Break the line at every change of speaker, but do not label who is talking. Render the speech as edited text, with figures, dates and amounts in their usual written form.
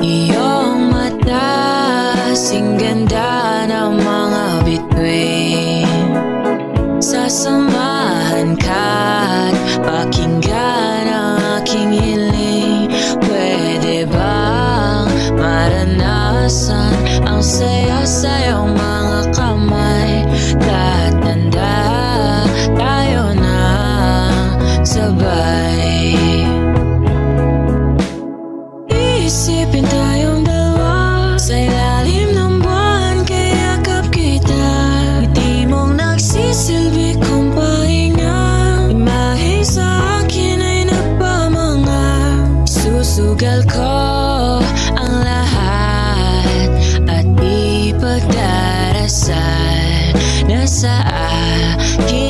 iyong mata, sing ganda ng mga bituin. Sasamahan ka't pakinggan ang aking hiling. Pwede bang maranasan ang saya sa iyong mga kamay? Tatanda tayo na sabay. Iisipin tayong dalawa sa ilalim ng buwan, kayakap kita. Ngiti mong nagsisilbi kong pahinga, imahe sa akin ay nagpamanga. Susugal ko ang lahat at ipagdarasal na sa akin